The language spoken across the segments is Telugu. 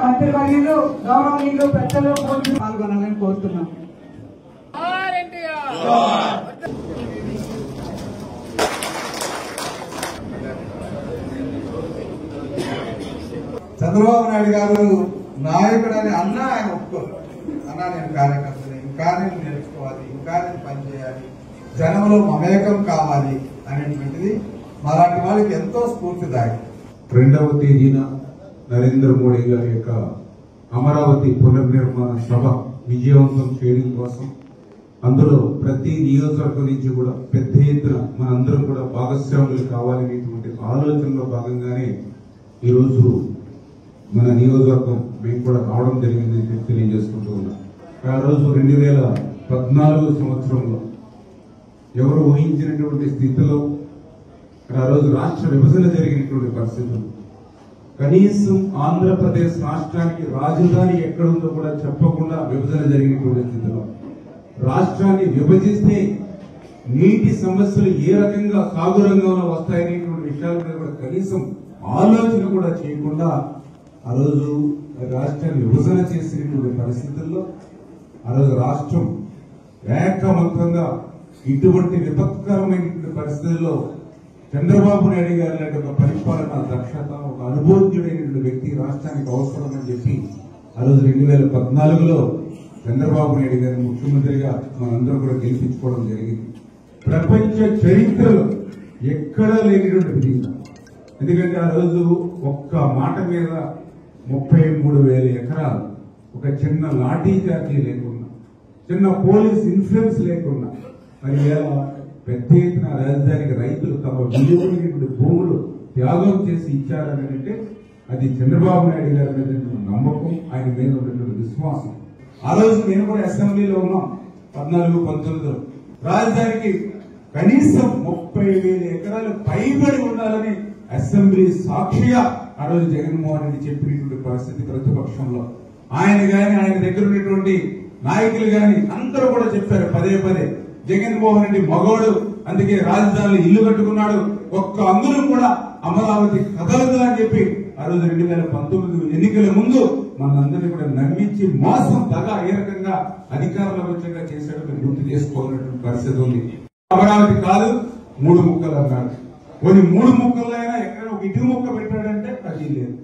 మంత్రివర్యులు గౌరవనీయులు పెద్దలు పాల్గొనాలని కోరుతున్నాం. చంద్రబాబు నాయుడు గారు నాయకుడని అన్నా ఆయన ఒప్పుకోరు. అన్నా నేను కార్యకర్తని, ఇంకా నేను నేర్చుకోవాలి, ఇంకా నేను పనిచేయాలి, జనంలో మమేకం కావాలి అనేటువంటిది మాలాంటి వాళ్ళకి ఎంతో స్ఫూర్తిదాయకం. 2వ తేదీన నరేంద్ర మోడీ గారి యొక్క అమరావతి పునర్నిర్మాణ సభ విజయవంతం చేయడం కోసం అందులో ప్రతి నియోజకవర్గం నుంచి కూడా పెద్ద ఎత్తున మనందరం కూడా భాగస్వాములు కావాలనేటువంటి ఆలోచనలో భాగంగానే ఈరోజు మన నియోజకవర్గం మేము కూడా రావడం జరిగిందని తెలియజేసుకుంటూ ఉన్నాం. ఆ రోజు 2014 సంవత్సరంలో ఎవరు ఊహించినటువంటి స్థితిలో ఆ రోజు రాష్ట్ర విభజన జరిగినటువంటి పరిస్థితులు, కనీసం ఆంధ్రప్రదేశ్ రాష్ట్రానికి రాజధాని ఎక్కడుందో కూడా చెప్పకుండా విభజన జరిగినటువంటి స్థితిలో రాష్ట్రాన్ని విభజిస్తే నీటి సమస్యలు ఏ రకంగా సాగు రంగంలో వస్తాయనేటువంటి విషయాల మీద కూడా కనీసం ఆలోచన కూడా చేయకుండా ఆ రోజు రాష్ట్రాన్ని విభజన చేసినటువంటి పరిస్థితుల్లో ఆ రోజు రాష్ట్రం ఏకమంతంగా ఇటువంటి విపత్కరమైనటువంటి పరిస్థితుల్లో చంద్రబాబు నాయుడు గారి లాంటి ఒక పరిపాలన దక్షత, ఒక అనుభవజ్ఞుడైనటువంటి వ్యక్తి రాష్ట్రానికి అవసరమని చెప్పి ఆ రోజు 2014లో చంద్రబాబు నాయుడు గారిని ముఖ్యమంత్రిగా మనందరం కూడా గెలిపించుకోవడం జరిగింది. ప్రపంచ చరిత్రలో ఎక్కడా లేనిటువంటి విధంగా, ఎందుకంటే ఆ రోజు ఒక్క మాట మీద 33,000 ఎకరాలు, ఒక చిన్న లాఠీ చార్జీ లేకుండా, చిన్న పోలీస్ ఇన్ఫ్లుయెన్స్ లేకుండా మరి పెద్ద ఎత్తున రాజధానికి రైతులు తమ విలువైనటువంటి భూములు త్యాగం చేసి ఇచ్చారని అంటే అది చంద్రబాబు నాయుడు గారి మీద నమ్మకం, ఆయన మీద ఉన్నటువంటి విశ్వాసం. ఆ రోజు నేను కూడా అసెంబ్లీలో ఉన్నాం 14-19లో. రాజధానికి కనీసం 30,000 ఎకరాలు పైబడి ఉండాలని అసెంబ్లీ సాక్షిగా ఆ రోజు జగన్మోహన్ రెడ్డి చెప్పినటువంటి పరిస్థితి ప్రతిపక్షంలో. ఆయన గాని, ఆయన దగ్గర ఉన్నటువంటి నాయకులు గాని అందరూ కూడా చెప్పారు పదే పదే, జగన్మోహన్ రెడ్డి మగోడు, అందుకే రాజధానిలో ఇల్లు కట్టుకున్నాడు, ఒక్క అంగుళం కూడా అమరావతి కదలదు అని చెప్పి ఆ రోజు 2019 ఎన్నికల ముందు మనందరినీ కూడా నమ్మించి మోసం దగా ఏ రకంగా అధికారంలో వచ్చాక చేసేటప్పుడు గుర్తు చేసుకోవాలన్నటువంటి పరిస్థితి ఉంది. అమరావతి కాదు 3 ముక్కలు అన్నాడు. కొన్ని 3 ముక్కలైనా ఎక్కడ ఒక ఇటు ముక్క పెట్టాడంటే అది లేదు,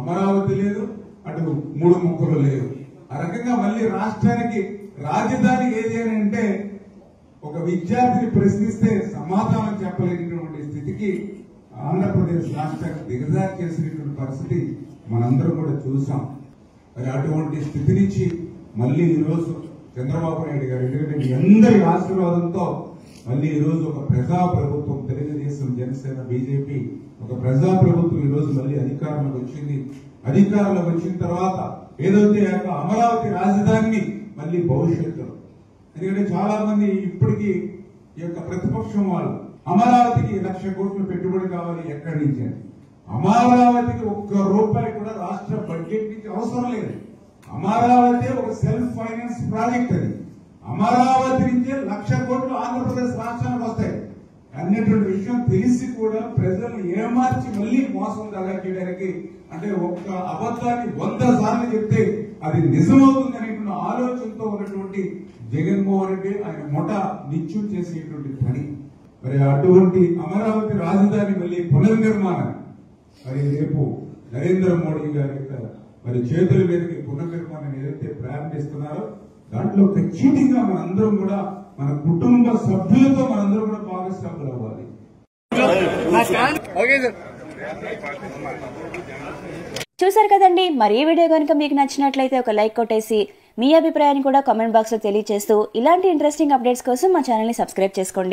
అమరావతి లేదు, అటు 3 ముక్కలు లేవు. ఆ రకంగా మళ్ళీ రాష్ట్రానికి రాజధాని ఏది అని అంటే ఒక విద్యార్థిని ప్రశ్నిస్తే సమాధానం చెప్పలేనటువంటి స్థితికి ఆంధ్రప్రదేశ్ రాష్ట్రానికి దిగజారి చేసినటువంటి పరిస్థితి మనందరం కూడా చూసాం. మరి అటువంటి స్థితి నుంచి మళ్ళీ ఈరోజు చంద్రబాబు నాయుడు గారు, ఎందుకంటే మీ అందరి ఆశీర్వాదంతో మళ్ళీ ఈరోజు ఒక ప్రజా ప్రభుత్వం, తెలుగుదేశం, జనసేన, బీజేపీ ఒక ప్రజా ప్రభుత్వం ఈరోజు మళ్ళీ అధికారంలోకి వచ్చింది. అధికారంలోకి వచ్చిన తర్వాత ఏదైతే అమరావతి రాజధానిని మళ్ళీ భవిష్యత్తులో, ఎందుకంటే చాలా మంది ఇప్పటికీ ఈ యొక్క ప్రతిపక్షం వాళ్ళు అమరావతికి 1,00,000 కోట్లు పెట్టుబడి కావాలి ఎక్కడి నుంచి, అమరావతికి ₹1 కూడా రాష్ట్ర బడ్జెట్ నుంచి అవసరం లేదు. అమరావతి ఒక సెల్ఫ్ ఫైనాన్స్ ప్రాజెక్ట్. అది అమరావతి నుంచే 1,00,000 కోట్లు ఆంధ్రప్రదేశ్ రాష్ట్రానికి వస్తాయి అన్నటువంటి విషయం తెలిసి కూడా ప్రజలను ఏమార్చి మళ్లీ మోసం దగా చేయడానికి, అంటే ఒక్క అబద్ధాన్ని 100 సార్లు చెప్తే అది నిజమవుతుంది అనేటువంటి ఆలోచనతో ఉన్నటువంటి జగన్మోహన్ రెడ్డి ఆయన మొట నిత్యం చేసేటువంటి పని. మరి అటువంటి అమరావతి రాజధాని మళ్ళీ పునర్నిర్మాణం మరి రేపు నరేంద్ర మోడీ గారి మరి చేతుల మీదకి పునర్నిర్మాణం ఏదైతే ప్రారంభిస్తున్నారో దాంట్లో ఖచ్చితంగా మనందరం కూడా మన కుటుంబ సభ్యులతో మనందరం కూడా భాగస్వాములు అవ్వాలి. చూసారు కదండి, మరి ఈ వీడియో కనుక మీకు నచ్చినట్లయితే ఒక లైక్ కొట్టేసి మీ అభిప్రాయాన్ని కూడా కామెంట్ బాక్స్ లో తెలియజేస్తూ ఇలాంటి ఇంట్రెస్టింగ్ అప్డేట్స్ కోసం మా ఛానల్ ని సబ్స్క్రైబ్ చేసుకోండి.